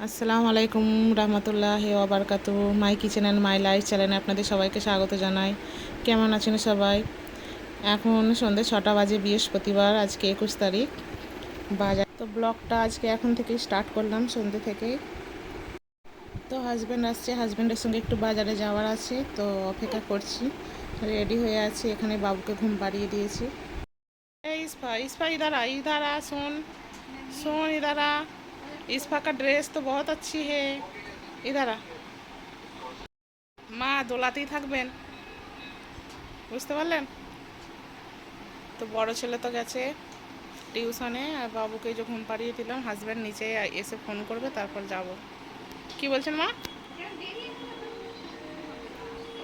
আসসালামু আলাইকুম রহমতুল্লাহি ওয়া বারাকাতুহু। মাই কিচেন অ্যান্ড মাই লাইফ চ্যানেলে আপনাদের সবাইকে স্বাগত জানাই। কেমন আছেন সবাই? এখন সন্ধ্যে 6টা বাজে, বৃহস্পতিবার, আজকে 21 তারিখ। বাজার তো ব্লগটা আজকে এখন থেকে স্টার্ট করলাম, সন্ধ্যে থেকে। তো হাজব্যান্ড আসছে, হাজব্যান্ডের সঙ্গে একটু বাজারে যাওয়ার আছে, তো অপেক্ষা করছি। রেডি হয়ে আছি, এখানে বাবুকে ঘুম পাড়িয়ে দিয়েছি। এই ইসফা, ইসফা इधर आ सुन, सुन इधर आ। इस्फा का ड्रेस तो बहुत अच्छी है, इधर आ। মা দোলাতেই থাকবেন, বুঝতে পারলেন? তো বড় ছেলে তো গেছে টিউশনে, আর বাবুকে যে ঘুম পাড়িয়ে দিলাম। হাজব্যান্ড নিচে এসে ফোন করবে, তারপর যাব। কি বলছেন মা?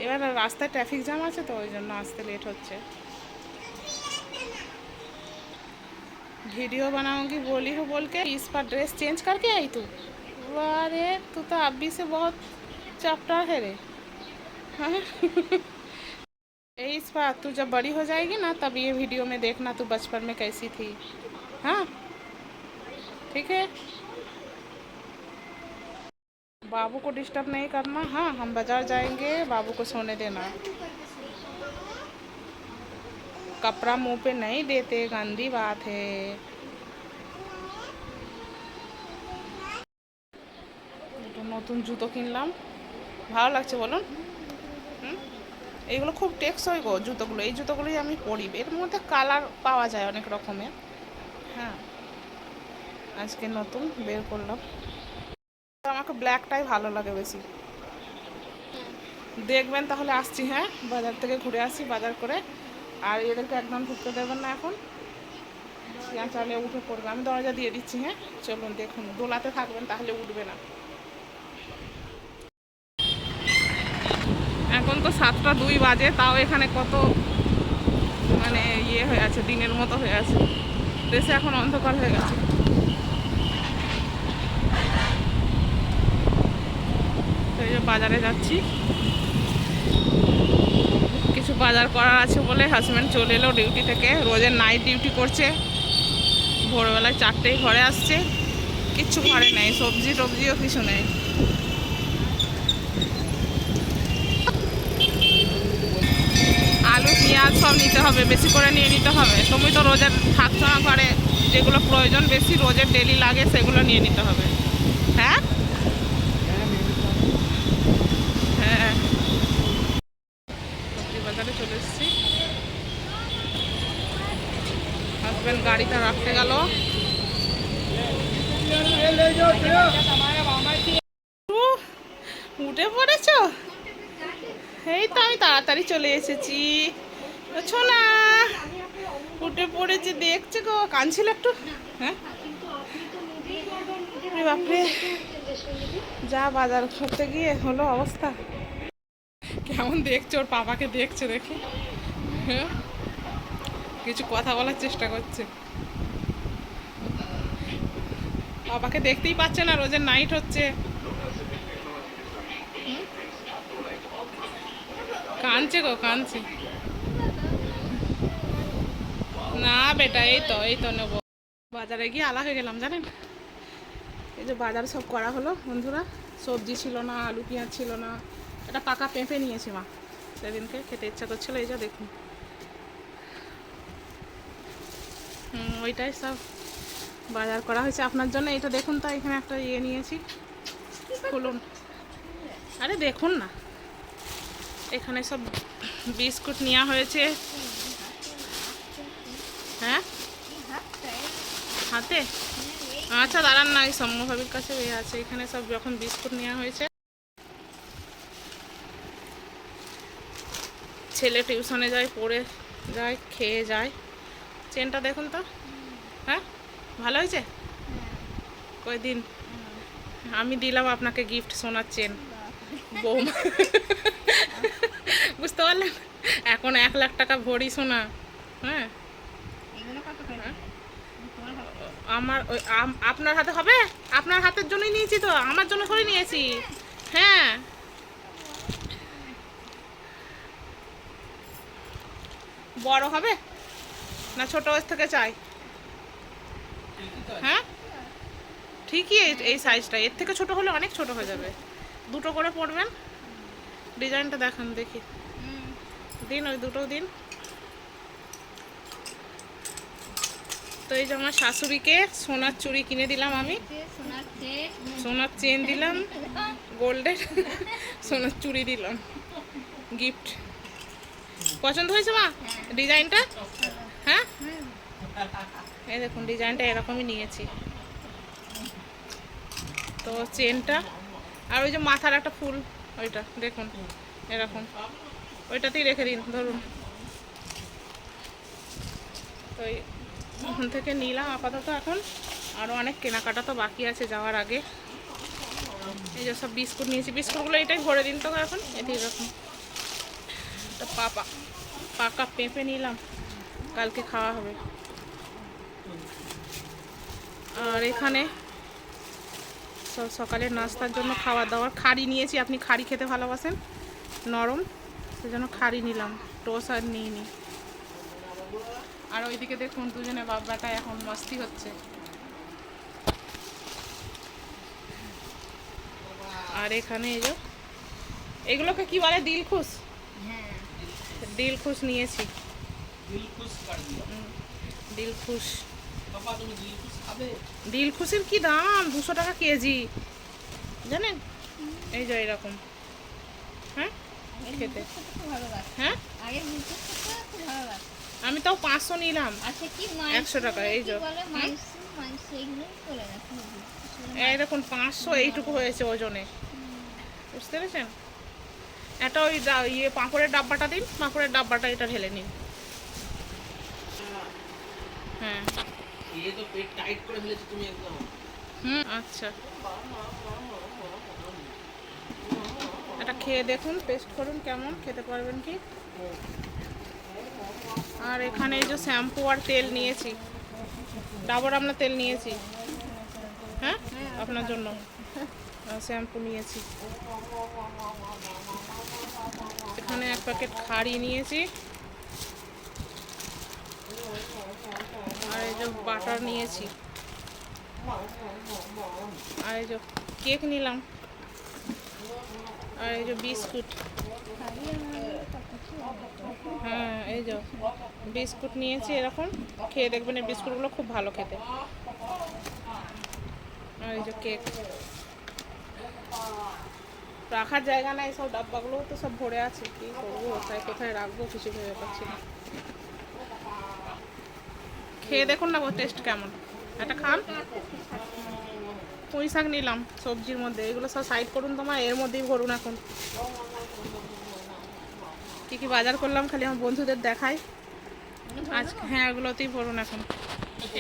এবার রাস্তায় ট্রাফিক জ্যাম আছে, তো ওই জন্য আসতে লেট হচ্ছে। वीडियो बनाऊंगी बोली हो बोल के इस पर ड्रेस चेंज करके आई तू। अरे तू तो अभी से बहुत चैप्टर है रे। हाँ? इस बार तू जब बड़ी हो जाएगी ना, तब ये वीडियो में देखना तू बचपन में कैसी थी। हाँ, ठीक है? बाबू को डिस्टर्ब नहीं करना। हाँ, हम बाजार जाएंगे, बाबू को सोने देना। कपड़ा मुंह पे नहीं देते, गंदी बात है। নতুন জুতো কিনলাম, ভালো লাগছে বলুন? এইগুলো খুব টেকসই গো জুতোগুলো, এই জুতোগুলোই আমি পরি। এর মধ্যে কালার পাওয়া যায় অনেক রকমের। হ্যাঁ, আজকে নতুন বের করলাম। আমাকে ব্ল্যাকটাই ভালো লাগে বেশি। দেখবেন তাহলে আসছি। হ্যাঁ, বাজার থেকে ঘুরে আসি, বাজার করে। আর এদেরকে একদম ঢুকতে দেবেন না এখন, চালে উঠে পড়বে। আমি দরজা দিয়ে দিচ্ছি। হ্যাঁ, চলুন দেখুন, দোলাতে থাকবেন, তাহলে উঠবে না। এখন তো 7টা 2 বাজে, তাও এখানে কত মানে ইয়ে হয়ে আছে, দিনের মতো হয়ে আছে। দেশে এখন অন্ধকার হয়ে গেছে। তো এই যে বাজারে যাচ্ছি, কিছু বাজার করার আছে বলে হাজব্যান্ড চলে এলো ডিউটি থেকে। রোজের নাইট ডিউটি করছে, ভোরবেলায় 4টেই ঘরে আসছে। কিচ্ছু ঘরে নেই, সবজি টবজিও কিছু নেই। আলু পেঁয়াজ সব নিতে হবে, বেশি করে নিয়ে নিতে হবে। তুমি তো রোজের থাকছো না ঘরে, যেগুলো প্রয়োজন বেশি রোজের ডেলি লাগে সেগুলো নিয়ে নিতে হবে। হ্যাঁ হ্যাঁ, সবজি বাজারে চলে এসেছি। হাজব্যান্ড গাড়িটা রাখতে গেল। উঠে পড়েছো? এই তো আমি তাড়াতাড়ি চলে এসেছি। ছোনা উঠে পড়েছে, দেখছে গো, কাঁদছিল একটু। হ্যাঁ, বাপরে, যা বাজার করতে গিয়ে হলো অবস্থা। কেমন দেখছে, ওর পাপাকে দেখছে, দেখি। হ্যাঁ, কিছু কথা বলার চেষ্টা করছে। বাবাকে দেখতেই পাচ্ছে না, রোজের নাইট হচ্ছে। কাঁদছে গো, কাঁদছে। না বেটা, এই তো নেবো। বাজারে গিয়ে আলা হয়ে গেলাম জানেন। এই যে বাজার সব করা হলো বন্ধুরা। সবজি ছিল না, আলু পেঁয়াজ ছিল না। এটা পাকা পেঁপে নিয়েছি মা, সেদিনকে খেতে ইচ্ছা করছিল। এই যে দেখুন, ওইটাই সব বাজার করা হয়েছে আপনার জন্য। এটা দেখুন তো, এখানে একটা ইয়ে নিয়েছি, খুলুন। আরে দেখুন না, এখানে সব বিস্কুট নেওয়া হয়েছে। হ্যাঁ, হাতে? আচ্ছা দাঁড়ান না, এই সৌম্য ভাবির কাছে এ আছে। এখানে সব যখন বিস্কুট নেওয়া হয়েছে, ছেলে টিউশনে যায়, পড়ে যায়, খেয়ে যায়। চেনটা দেখুন তো। হ্যাঁ, ভালো হয়েছে। কয়দিন আমি দিলাম আপনাকে গিফট, সোনার চেন। বৌমা, বুঝতে পারলেন? এখন 1 লাখ টাকা ভরি সোনা। হ্যাঁ, আমার ওই আপনার হাতে হবে? আপনার হাতের জন্যই নিয়েছি, তো আমার জন্য করে নিয়েছি। হ্যাঁ, বড় হবে না ছোট থেকে চাই? হ্যাঁ, ঠিকই এই সাইজটা, এর থেকে ছোট হলে অনেক ছোট হয়ে যাবে। দুটো করে পরবেন। ডিজাইনটা দেখান দেখি, দিন ওই দুটো দিন। তো এই যে আমার শাশুড়িকে সোনার চুড়ি কিনে দিলাম আমি, সোনার চেন দিলাম, গোল্ডের সোনার চুড়ি দিলাম গিফট। পছন্দ হয়েছে মা ডিজাইনটা? হ্যাঁ, এই দেখুন ডিজাইনটা এরকমই নিয়েছি। তো চেনটা আর ওই যে মাথার একটা ফুল, ওইটা দেখুন এরকম, ওইটাতেই রেখে দিন ধরুন। তো ওখান থেকে নিলাম আপাতত। এখন আরও অনেক কেনাকাটা তো বাকি আছে যাওয়ার আগে। এই যে সব বিস্কুট নিয়েছি, বিস্কুটগুলো এটাই ভরে দিন তো এখন। এটাই এরকম তো পাকা পেঁপে নিলাম, কালকে খাওয়া হবে। আর এখানে সব সকালের নাস্তার জন্য খাওয়া দাওয়ার খাড়ি নিয়েছি। আপনি খাড়ি খেতে ভালোবাসেন, নরম, সেজন্য খাড়ি নিলাম, টোস আর নিইনি। আর ওইদিকে দেখুন দুজনে বাবাটা এখন মস্তি হচ্ছে। আর এখানে এই যে এগুলোকে কি বলে, দিলখুশ, দিলখুশ নিয়েছি। দিলখুশ, দিলখুশের কি দাম, 200 টাকা কেজি জানেন। এই যে এরকম, হ্যাঁ খেতে, হ্যাঁ আমি তাও 500 নিলাম, 100 টাকা। এই যে এই দেখুন 500 এইটুকু হয়েছে ওজনে, বুঝতে পেরেছেন। এটা ওই ইয়ে পাঁপড়ের ডাব্বাটা দিন, পাঁপড়ের ডাব্বাটা এটা ঢেলে নিন। হ্যাঁ আচ্ছা, এটা খেয়ে দেখুন, টেস্ট করুন কেমন, খেতে পারবেন কি। আর এখানে এই যে শ্যাম্পু আর তেল নিয়েছি, ডাবর আমলা তেল নিয়েছি, হ্যাঁ আপনার জন্য। শ্যাম্পু নিয়েছি। এখানে 1 প্যাকেট খাড়ি নিয়েছি। আর এই যে বাটার নিয়েছি। আর এই যে কেক নিলাম। আর এই যে বিস্কুট, হ্যাঁ এই যে বিস্কুট নিয়েছি এরকম, খেয়ে দেখবেন এই বিস্কুটগুলো খুব ভালো খেতে। আর এই যে কেক, রাখার জায়গা নাই, সব ডাব্বাগুলো তো সব ভরে আছে, কি করবো, কোথায় রাখবো কিছু ভেবে পাচ্ছি না। খেয়ে দেখুন না টেস্ট কেমন, এটা খান। পুঁই শাক নিলাম সবজির মধ্যে, এগুলো সব সাইড করুন তোমার, এর মধ্যেই ভরুন। এখন কী কী বাজার করলাম খালি আমার বন্ধুদের দেখাই আজ। হ্যাঁ এগুলোতেই ভরুন এখন।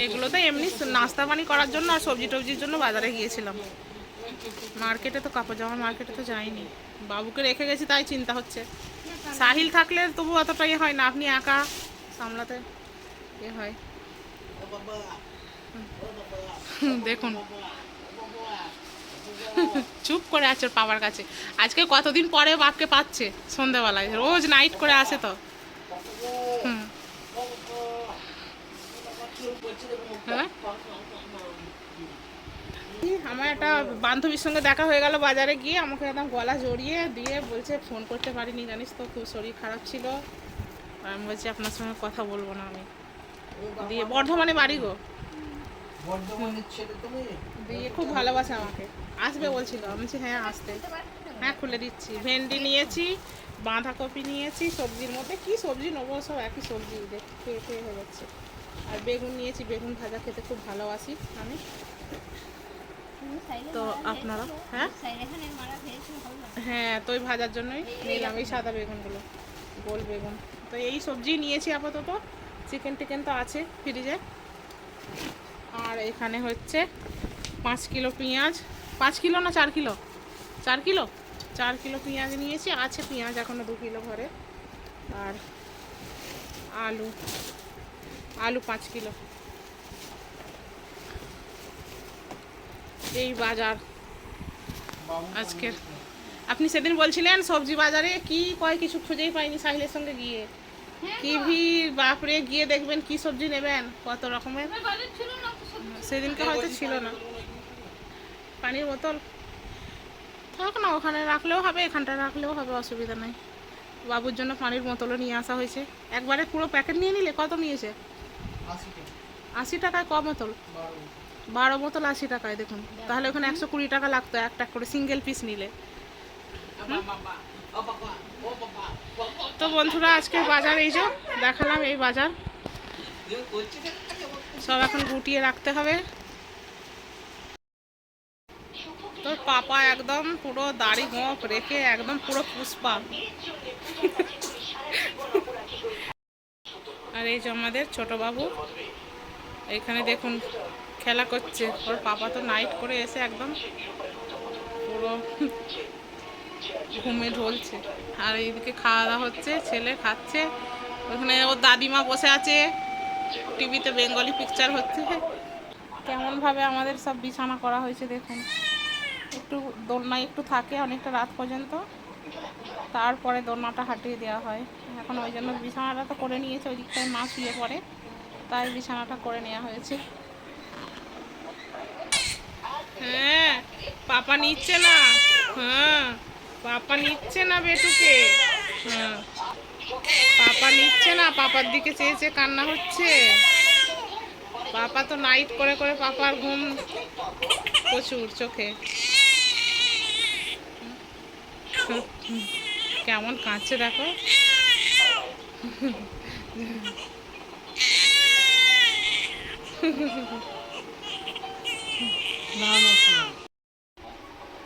এগুলো তো এমনি নাস্তা পানি করার জন্য আর সবজি টবজির জন্য বাজারে গিয়েছিলাম। মার্কেটে তো কাপড় জামার মার্কেটে তো যাইনি, বাবুকে রেখে গেছি তাই চিন্তা হচ্ছে। সাহিল থাকলে তবু অতটা ইয়ে হয় না, আপনি একা সামলাতে ইয়ে হয়। দেখুন চুপ করে আছে ওর বাবার কাছে। আজকে কতদিন পরে বাপকে পাচ্ছে, সন্ধ্যাবেলায় রোজ নাইট করে আসে তো। হ্যাঁ আমার একটা বান্ধবীর সঙ্গে দেখা হয়ে গেল বাজারে গিয়ে, আমাকে একদম গলা জড়িয়ে দিয়ে বলছে ফোন করতে পারিনি জানিস তো, খুব শরীর খারাপ ছিল। আমি বলছি আপনার সঙ্গে কথা বলবো না আমি। দিয়ে বর্ধমানে বাড়ি গো, দিয়ে খুব ভালোবাসে আমাকে, আসবে বলছিল। আমি বলছি হ্যাঁ আসতে, হ্যাঁ খুলে দিচ্ছি। ভেন্ডি নিয়েছি, বাঁধাকপি নিয়েছি, সবজির মধ্যে কি সবজি নেবো, সব একই সবজি খেয়ে খেয়ে হয়ে যাচ্ছে। আর বেগুন নিয়েছি, বেগুন ভাজা খেতে খুব ভালোবাসি আমি। তো আপনারা হ্যাঁ হ্যাঁ তো ওই ভাজার জন্যই নিলাম এই সাদা বেগুনগুলো, গোল বেগুন। তো এই সবজি নিয়েছি আপাতত, চিকেন টিকেন তো আছে ফ্রিজে। আর এখানে হচ্ছে 5 কিলো পেঁয়াজ, 5 কিলো না 4 কিলো, 4 কিলো, 4 কিলো পেঁয়াজ নিয়েছি, আছে পেঁয়াজ এখনও 2 কিলো ঘরে। আর আলু 5 কিলো। এই বাজার আজকের। আপনি সেদিন বলছিলেন সবজি বাজারে কি কয় কিছু খুঁজেই পাইনি সাহিলের সঙ্গে গিয়ে, কি ভিড় বাপরে, গিয়ে দেখবেন কি সবজি নেবেন কত রকমের। সেদিনকে হয়তো ছিল না, পানির বোতল থাক না, ওখানে রাখলেও হবে, এখানটা রাখলেও হবে, অসুবিধা নাই। বাবুর জন্য পানির বোতলও নিয়ে আসা হয়েছে। একবারে পুরো প্যাকেট নিয়ে নিলে কত নিয়েছে? 80 টাকায় ক বোতল? 12 বোতল 80 টাকায়। দেখুন তাহলে ওখানে 120 টাকা লাগতো একটা করে সিঙ্গেল পিস নিলে। তো বন্ধুরা আজকে বাজার এই যে দেখালাম, এই বাজার সব এখন গুটিয়ে রাখতে হবে। তোর পাপা একদম পুরো দাড়ি গোঁফ রেখে একদম পুরো পুষ্পা। আর এই যে আমাদের ছোট বাবু এখানে দেখুন খেলা করছে। ওর পাপা তো নাইট করে এসে একদম পুরো ঘুমে ঢলছে। আর এইদিকে খাওয়া দাওয়া হচ্ছে, ছেলে খাচ্ছে, ওখানে ওর দাদিমা বসে আছে, টিভিতে বেঙ্গলি পিকচার হচ্ছে। কেমনভাবে আমাদের সব বিছানা করা হয়েছে দেখুন। একটু দোলনায় একটু থাকে অনেকটা রাত পর্যন্ত, তারপরে দোলনাটা হাঁটিয়ে দেওয়া হয়। এখন ওই জন্য বিছানাটা তো করে নিয়েছে, ওই দিকটায় মা শুয়ে পড়ে, তাই বিছানাটা করে নেওয়া হয়েছে। হ্যাঁ পাপা নিচ্ছে না, হ্যাঁ পাপা নিচ্ছে না বেটুকে, হ্যাঁ পাপা নিচ্ছে না, পাপার দিকে চেয়ে চেয়ে কান্না হচ্ছে। পাপা তো নাইট করে করে পাপার ঘুম প্রচুর চোখে। কেমন কাঁদছে দেখো।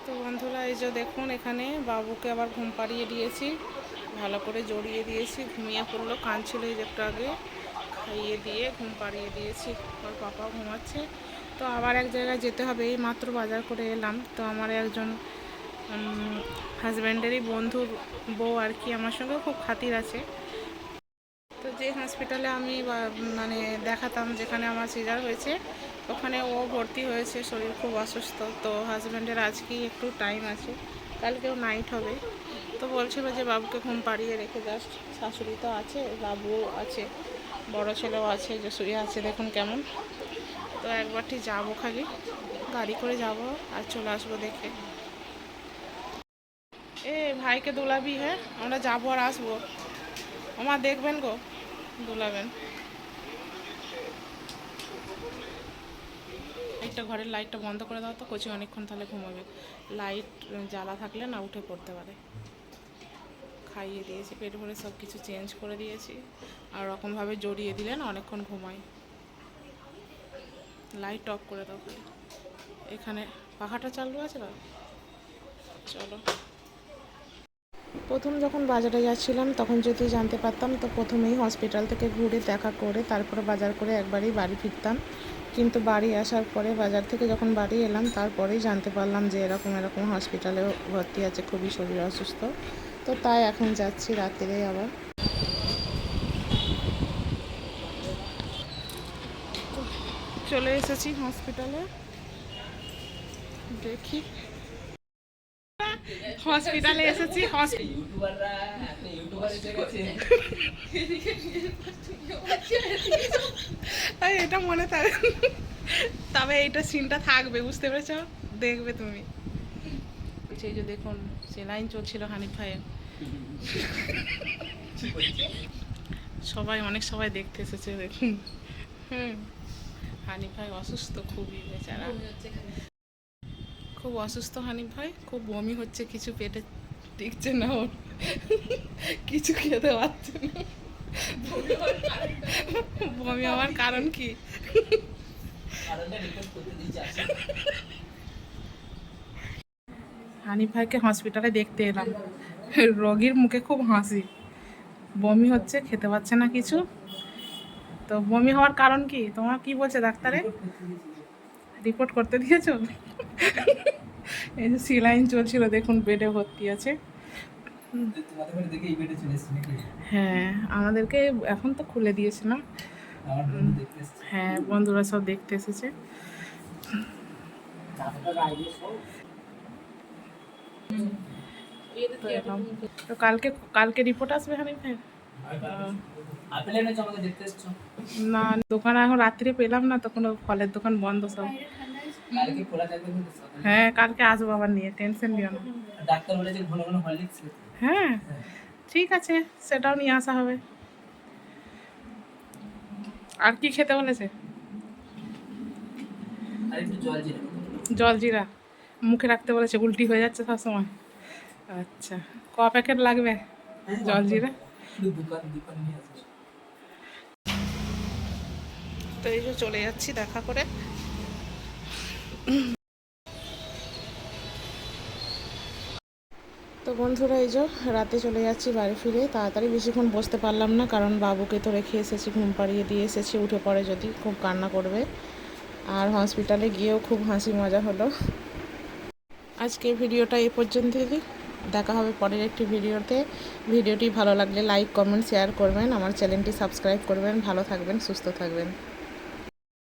তো বন্ধুরা এই যে দেখুন এখানে বাবুকে আবার ঘুম পাড়িয়ে দিয়েছি, ভালো করে জড়িয়ে দিয়েছি, ঘুমিয়ে পড়লো, কাঁদছিল এই যে একটু আগে, খাইয়ে দিয়ে ঘুম পাড়িয়ে দিয়েছি। ওর পাপাও ঘুমাচ্ছে। তো আবার এক জায়গায় যেতে হবে, এই মাত্র বাজার করে এলাম। তো আমার একজন হাজব্যান্ডেরই বন্ধুর বউ আর কি, আমার সঙ্গে খুব খাতির আছে। তো যে হসপিটালে আমি মানে দেখাতাম, যেখানে আমার সিজার হয়েছে, ওখানে ও ভর্তি হয়েছে, শরীর খুব অসুস্থ। তো হাজব্যান্ডের আজকেই একটু টাইম আছে, কালকেও নাইট হবে। তো বলছিল যে বাবুকে ঘুম পাড়িয়ে রেখে জাস্ট, শাশুড়ি তো আছে, বাবুও আছে, বড় ছেলেও আছে, যে শুয়ে আছে দেখুন কেমন। তো একবারটি যাবো, খালি গাড়ি করে যাব আর চলে আসবো দেখে। এ ভাইকে দুলাবি, হ্যাঁ আমরা যাবো আর আসবো, আমার দেখবেন গো, দুলাবেন। লাইটটা, ঘরের লাইটটা বন্ধ করে দাও তো, কচি অনেকক্ষণ তাহলে ঘুমাবে। লাইট জ্বালা থাকলে না উঠে পড়তে পারে। খাইয়ে দিয়েছি, পেট ভরে সব কিছু চেঞ্জ করে দিয়েছি, আর রকমভাবে জড়িয়ে দিলে না অনেকক্ষণ ঘুমাই। লাইট অফ করে দাও খালি, এখানে পাখাটা চালু আছে না। চলো, প্রথম যখন বাজারে যাচ্ছিলাম তখন যদি জানতে পারতাম তো প্রথমেই হসপিটাল থেকে ঘুরে দেখা করে তারপরে বাজার করে একবারেই বাড়ি ফিরতাম। কিন্তু বাড়ি আসার পরে, বাজার থেকে যখন বাড়ি এলাম তারপরেই জানতে পারলাম যে এরকম এরকম হসপিটালে ভর্তি আছে, খুবই শরীর অসুস্থ। তো তাই এখন যাচ্ছি রাত্রে আবার। চলে এসেছি হসপিটালে, দেখি হসপিটালে এসেছি। এটা মনে থাকে, তবে এইটা সিনটা থাকবে, বুঝতে পেরেছ, দেখবে তুমি। এই যে দেখুন সেলাইন চলছিল হানিফ ভাইয়ের, অনেক সবাই দেখতে এসেছে দেখুন। হানিফ ভাই অসুস্থ খুবই, বেচারা খুব অসুস্থ। হানিফ ভাই খুব বমি হচ্ছে, কিছু পেটে টিকছে না ওর, কিছু খেতে পারছে না। বমি হওয়ার কারণ কি? হানিফ ভাইকে হসপিটালে দেখতে এলাম, রোগীর মুখে খুব হাসি, বমি হচ্ছে, খেতে পাচ্ছে না কিছু। তো বমি হওয়ার কারণ কি তোমার, কি বলছে ডাক্তারে? রিপোর্ট করতে দিয়েছো? এই যে সেলাইন চলছিল দেখুন, বেডে ভর্তি আছে। হ্যাঁ আমাদেরকে এখন তো খুলে দিয়েছে না। হ্যাঁ বন্ধুরা সব দেখতে এসেছে। তো কালকে রিপোর্ট আসবে হানিফ ভাই? না দোকানে এখন রাত্রে পেলাম না, তো কোনো ফলের দোকান বন্ধ সব। কালকে খোলা থাকবে কিন্তু সকালে। হ্যাঁ, কালকে আসবো আবার নিয়ে, টেনশন নিও না। ডাক্তার বলেছে ঘন ঘন হরলিক্স খেতে। হ্যাঁ, ঠিক আছে, সেটাও নিয়ে আসা হবে। আর কি খেতে বলেছে? আর একটু জল জিরে। জলজিরা মুখে রাখতে বলেছে, উল্টি হয়ে যাচ্ছে সবসময়। আচ্ছা, ক প্যাকেট লাগবে জলজিরা? দোকান দোকান নিয়ে আসবে। তো এই যে চলে যাচ্ছি দেখা করে। তো বন্ধুরা, এই যে রাতে চলে যাচ্ছি বাড়ি ফিরে। তাড়াতাড়ি বেশিক্ষণ বসতে পারলাম না, কারণ বাবুকে তো রেখে এসেছি, ঘুম পাড়িয়ে দিয়ে এসেছি। উঠে পড়ে যদি খুব কান্না করবে। আর হসপিটালে গিয়েও খুব হাসি মজা হলো। আজকে ভিডিওটা এই পর্যন্তই। দেখা হবে পরের একটি ভিডিওতে। ভিডিওটি ভালো লাগলে লাইক, কমেন্ট, শেয়ার করবেন। আমার চ্যানেলটি সাবস্ক্রাইব করবেন। ভালো থাকবেন, সুস্থ থাকবেন।